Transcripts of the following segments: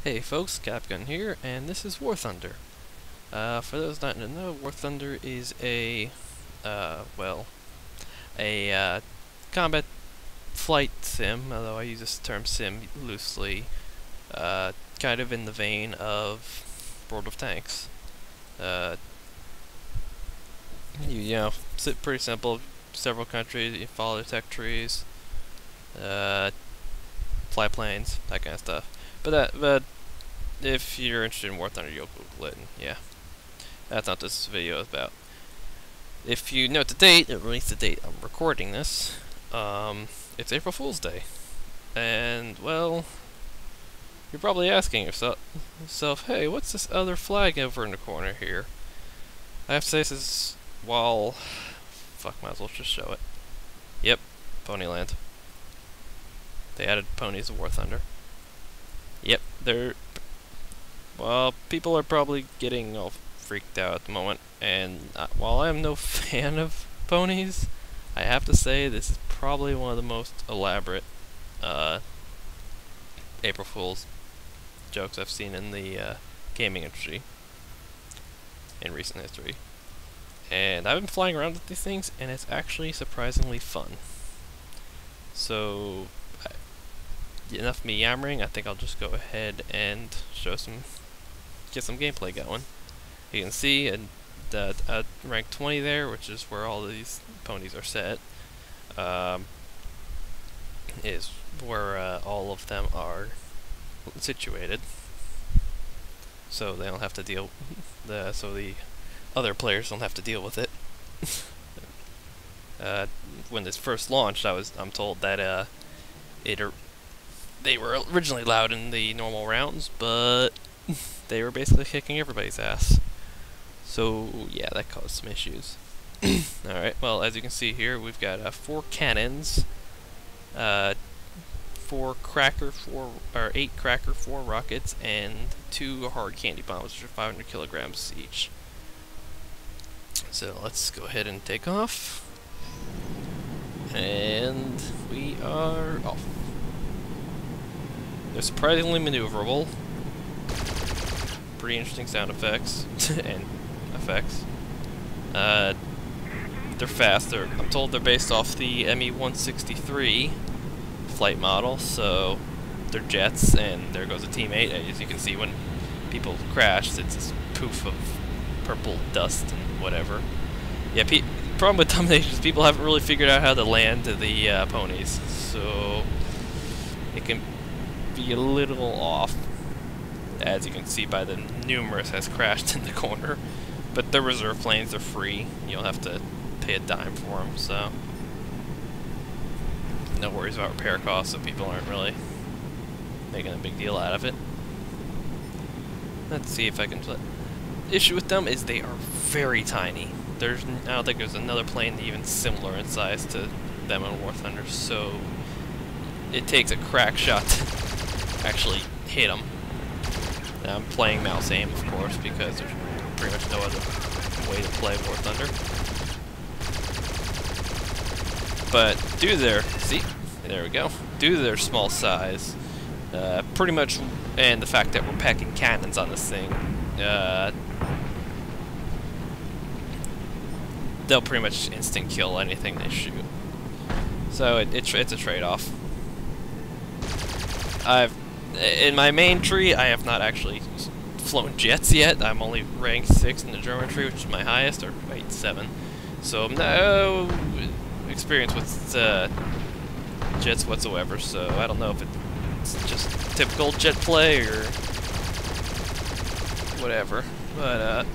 Hey folks, Capgun here, and this is War Thunder. For those not to know, War Thunder is a, combat flight sim, although I use this term sim loosely, kind of in the vein of World of Tanks. Pretty simple, several countries, you follow the tech trees, fly planes, that kind of stuff. But if you're interested in War Thunder, you'll Google it, and yeah, that's not what this video is about. If you note the date, at least the date I'm recording this, it's April Fool's Day. And, well, you're probably asking yourself, hey, what's this other flag over in the corner here? I have to say this is, might as well just show it. Yep, Ponyland. They added ponies to War Thunder. Yep, people are probably getting all freaked out at the moment, and while I am no fan of ponies, I have to say this is probably one of the most elaborate April Fool's jokes I've seen in the gaming industry in recent history. And I've been flying around with these things, and it's actually surprisingly fun. So, enough of me yammering, I think I'll just go ahead and get some gameplay going. You can see at rank 20 there, which is where all these ponies are set, is where all of them are situated. So they don't have to so the other players don't have to deal with it. When this first launched, I'm told that they were originally allowed in the normal rounds, but they were basically kicking everybody's ass. So yeah, that caused some issues. Alright, well, as you can see here, we've got 4 cannons, 8 cracker, 4 rockets, and 2 hard candy bombs, which are 500 kilograms each. So let's go ahead and take off. And we are off. They're surprisingly maneuverable. Pretty interesting sound effects and effects. They're fast. I'm told they're based off the ME-163 flight model, so they're jets, and there goes a teammate. As you can see, when people crash, it's this poof of purple dust and whatever. Yeah, problem with dominations, people haven't really figured out how to land the ponies, so it can be a little off, as you can see by the numerous has crashed in the corner. But the reserve planes are free. You don't have to pay a dime for them, so no worries about repair costs, so people aren't really making a big deal out of it. Let's see if I can... The issue with them is they are very tiny. I don't think there's another plane even similar in size to them in War Thunder, so it takes a crack shot to actually hit them. Now, I'm playing mouse aim, of course, because there's pretty much no other way to play War Thunder. But due to their small size, pretty much, and the fact that we're packing cannons on this thing, they'll pretty much instant kill anything they shoot. So it's a trade-off. In my main tree, I have not actually flown jets yet. I'm only ranked 6 in the German tree, which is my highest, or wait, 7. So no experience with jets whatsoever. So I don't know if it's just typical jet play or whatever. But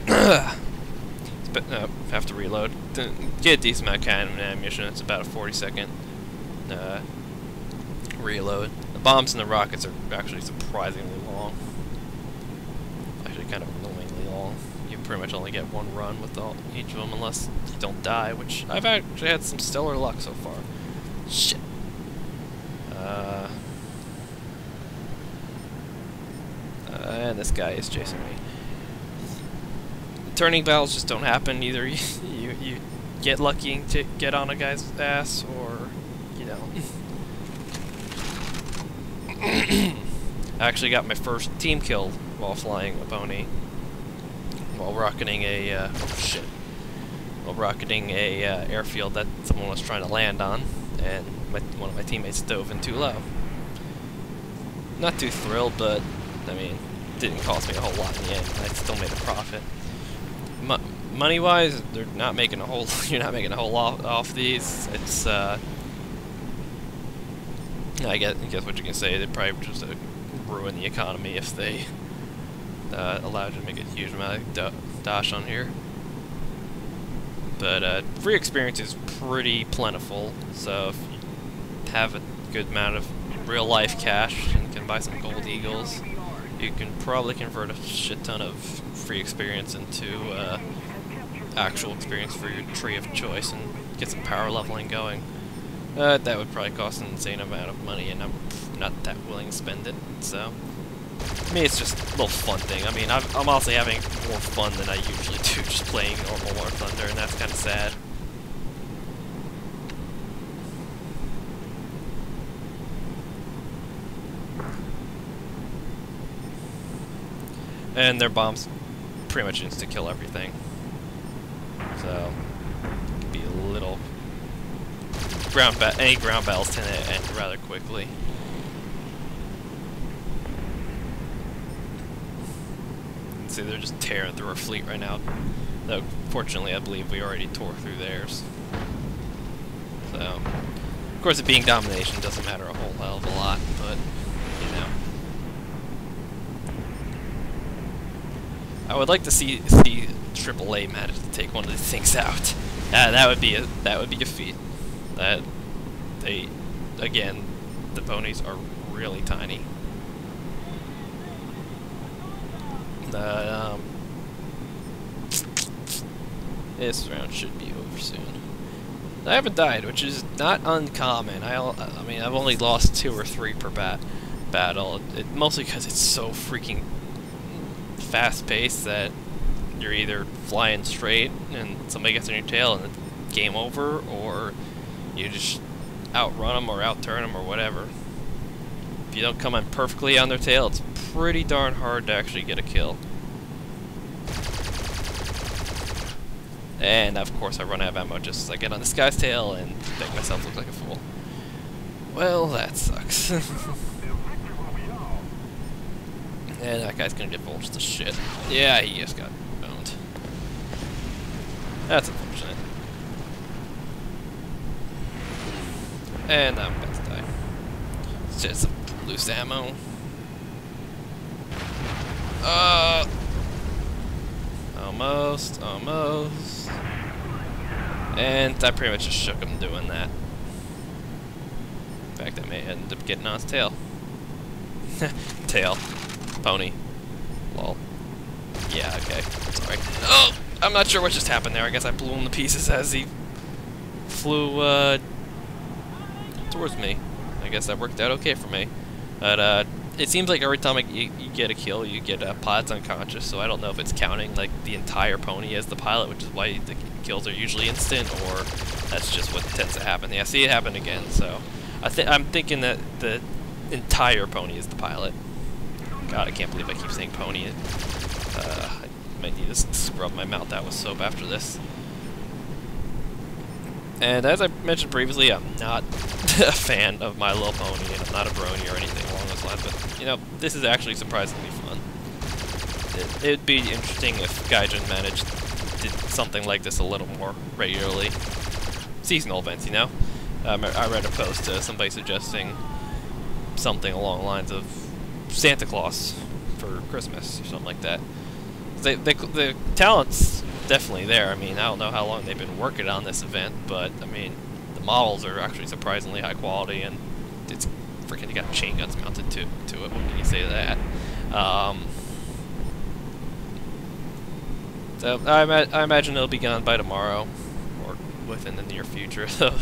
have to reload. To get a decent amount of cannon ammunition, it's about a 40-second reload. The bombs and the rockets are actually surprisingly long. Actually, kind of annoyingly long. You pretty much only get one run with each of them, unless you don't die, which I've actually had some stellar luck so far. Shit. And this guy is chasing me. Turning battles just don't happen. Either you get lucky and get on a guy's ass, or you don't. I actually got my first team kill while flying a pony, while rocketing a while rocketing a airfield that someone was trying to land on, and one of my teammates dove in too low. Not too thrilled, but I mean, it didn't cost me a whole lot in the end. I still made a profit. Money-wise, they're not making a whole. You're not making a whole lot off these. It's I guess what you can say. They probably just ruin the economy if they allowed you to make a huge amount of dash on here. But free experience is pretty plentiful. So if you have a good amount of real-life cash and can buy some gold eagles, you can probably convert a shit ton of free experience into actual experience for your tree of choice and get some power leveling going. That would probably cost an insane amount of money, and I'm not that willing to spend it. So, to me, it's just a little fun thing. I mean, I'm honestly having more fun than I usually do just playing normal War Thunder, and that's kind of sad. And their bombs pretty much insta-kill everything. So, it could be a little... any ground battles tend to end rather quickly. See, they're just tearing through our fleet right now. Though, fortunately, I believe we already tore through theirs. So, of course, it being domination doesn't matter a whole hell of a lot, but, you know. I would like to see AAA manage to take one of these things out. That would be a feat. That again, the ponies are really tiny. This round should be over soon. I haven't died, which is not uncommon. I mean, I've only lost 2 or 3 per battle. Mostly because it's so freaking fast-paced that you're either flying straight and somebody gets on your tail and it's game over, or you just outrun them or outturn them or whatever. If you don't come in perfectly on their tail, it's pretty darn hard to actually get a kill. And of course I run out of ammo just as I get on this guy's tail and make myself look like a fool. Well, that sucks. And that guy's gonna divulge the shit. Yeah, he just got owned. That's unfortunate. And I'm about to die. It's just some loose ammo. Almost. And I pretty much just shook him doing that. In fact, I may end up getting on his tail. Tail. Pony. Lol. Yeah, okay. Sorry. Oh! I'm not sure what just happened there. I guess I blew him to pieces as he flew, towards me. I guess that worked out okay for me. But, it seems like every time you get a kill, you get pilots unconscious, so I don't know if it's counting, like, the entire pony as the pilot, which is why the kills are usually instant, or that's just what tends to happen. Yeah, see it happen again, so I'm thinking that the entire pony is the pilot. God, I can't believe I keep saying pony. I might need to scrub my mouth out with soap after this. And as I mentioned previously, I'm not a fan of My Little Pony, and I'm not a brony or anything along those lines, but, you know, this is actually surprisingly fun. It'd be interesting if Gaijin did something like this a little more regularly. Seasonal events, you know? I read a post to somebody suggesting something along the lines of Santa Claus for Christmas or something like that. The talent's definitely there. I mean, I don't know how long they've been working on this event, but I mean, the models are actually surprisingly high quality, and it's freaking got chain guns mounted to it. What can you say to that? So I imagine it'll be gone by tomorrow, or within the near future. So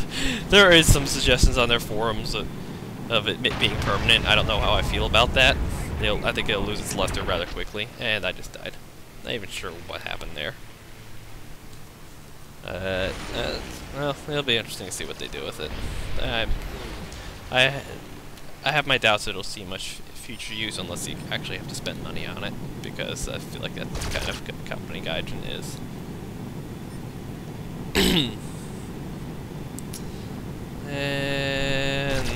there is some suggestions on their forums of it being permanent. I don't know how I feel about that. I think it'll lose its luster rather quickly, and I just died. Not even sure what happened there. Well, it'll be interesting to see what they do with it. I have my doubts it'll see much future use unless you actually have to spend money on it, because I feel like that's the kind of company Gaijin is. And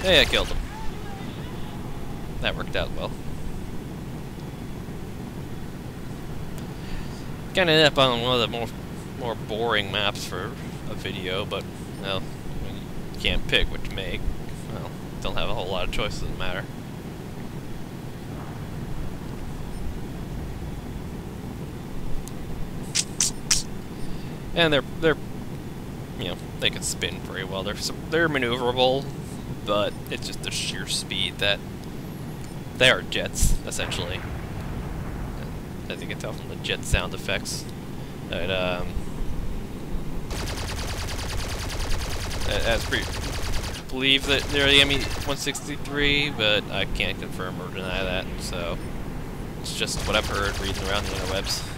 hey, I killed him. That worked out well. Kinda ended up on one of the more boring maps for a video, but well, when you can't pick what to make, well, don't have a whole lot of choices, doesn't matter. And they're you know, they can spin pretty well. They're maneuverable, but it's just the sheer speed that they are jets essentially. As you can tell from the jet sound effects, that I believe that they're the ME-163, but I can't confirm or deny that. So it's just what I've heard reading around the interwebs.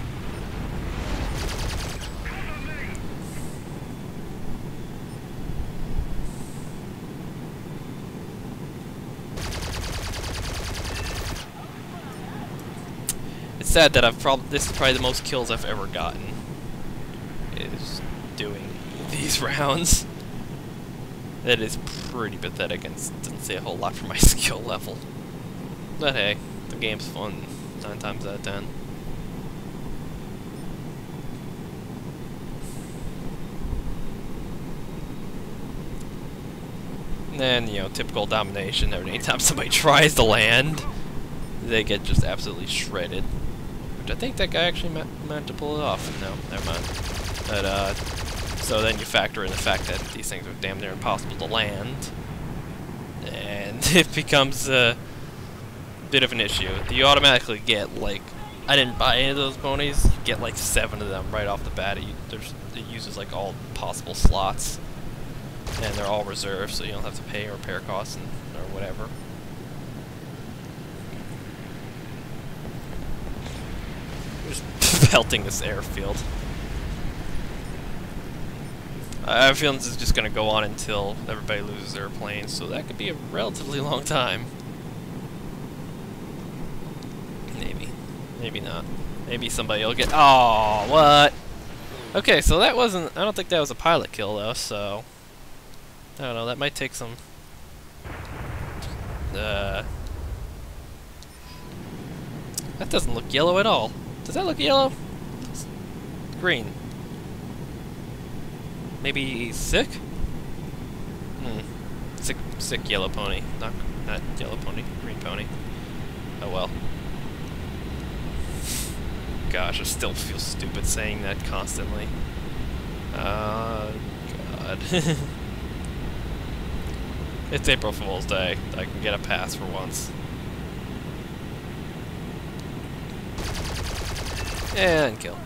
It's sad that this is probably the most kills I've ever gotten, is doing these rounds. That is pretty pathetic and doesn't say a whole lot for my skill level. But hey, the game's fun 9 times out of 10. And then, you know, typical domination. Anytime somebody tries to land, they get just absolutely shredded. I think that guy actually meant to pull it off. No, never mind. But, so then you factor in the fact that these things are damn near impossible to land, and it becomes a bit of an issue. You automatically get, like, I didn't buy any of those ponies, you get like 7 of them right off the bat. It uses like all possible slots, and they're all reserved, so you don't have to pay repair costs or whatever. Just pelting this airfield. I have a feeling this is just going to go on until everybody loses their planes, so that could be a relatively long time. Maybe. Maybe not. Maybe somebody will get... Oh, what? Okay, so that wasn't... I don't think that was a pilot kill, though, so... I don't know, that might take some... That doesn't look yellow at all. Does that look yellow? It's green. Maybe he's sick? Sick yellow pony. Not yellow pony, green pony. Oh well. Gosh, I still feel stupid saying that constantly. God. It's April Fool's Day. I can get a pass for once. And kill.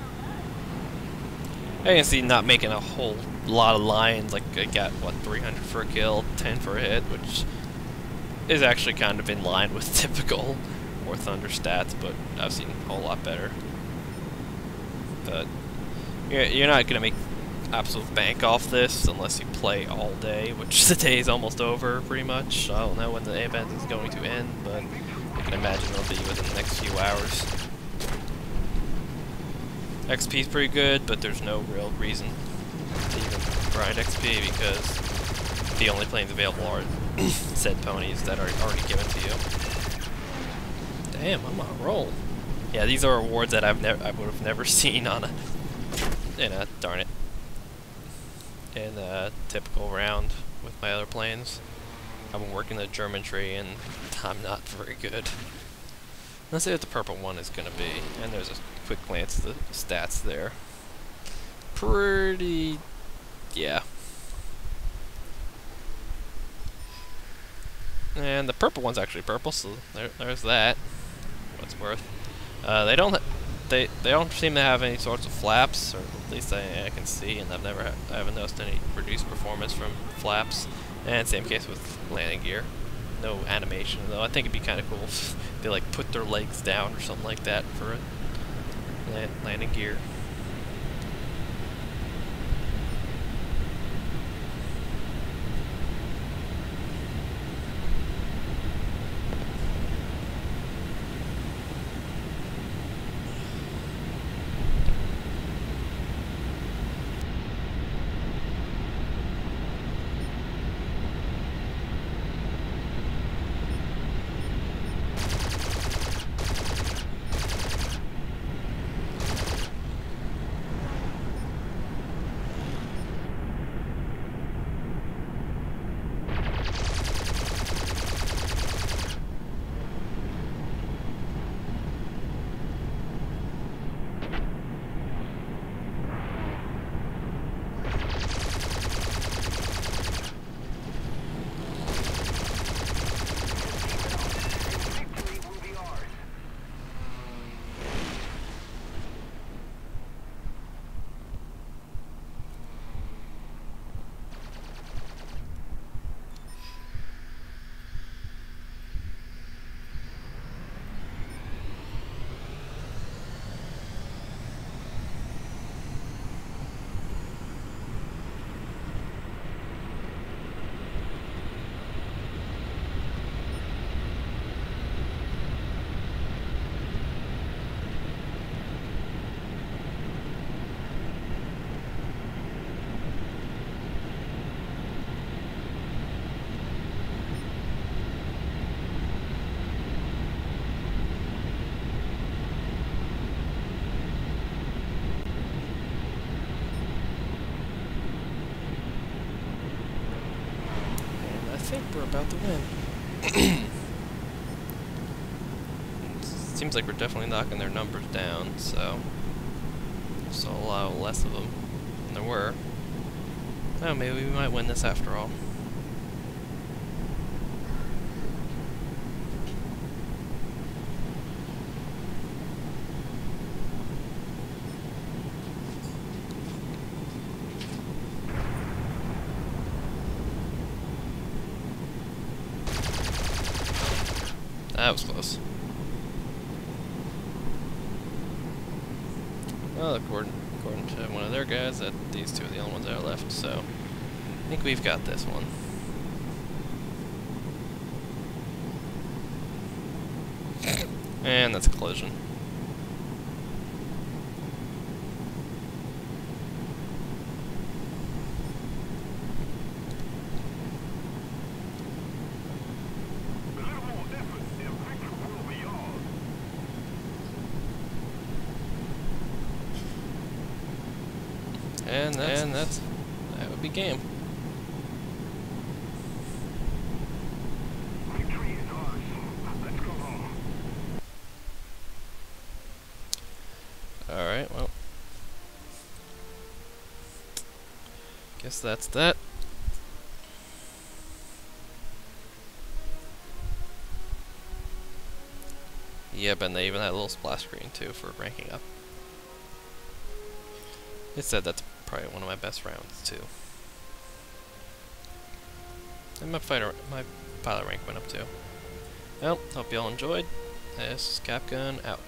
I can see not making a whole lot of lines, like I got, what, 300 for a kill, 10 for a hit, which is actually kind of in line with typical War Thunder stats, but I've seen a whole lot better. But you're not going to make absolute bank off this unless you play all day, which the day is almost over, pretty much. I don't know when the event is going to end, but I can imagine it'll be within the next few hours. XP is pretty good, but there's no real reason to even grind XP because the only planes available are said ponies that are already given to you. Damn, I'm on a roll. Yeah, these are awards that I would have never seen on darn it, in a typical round with my other planes. I've been working the German tree and I'm not very good. Let's see what the purple one is going to be. And there's a quick glance at the stats there. Pretty... yeah. And the purple one's actually purple, so there's that. What's worth. They don't seem to have any sorts of flaps, or at least I can see, and I haven't noticed any reduced performance from flaps. And same case with landing gear. No animation, though. I think it'd be kind of cool if they like put their legs down or something like that for landing gear. we're about to win. Seems like we're definitely knocking their numbers down, so a lot less of them than there were. Oh, maybe we might win this after all. That was close. Well, according to one of their guys, that these two are the only ones that are left, so I think we've got this one. And that's a collision. And that would be game. Alright, well. Guess that's that. Yep, and they even had a little splash screen too for ranking up. It said that's probably one of my best rounds too. And my pilot rank went up too. Well, hope y'all enjoyed. This is Capgun out.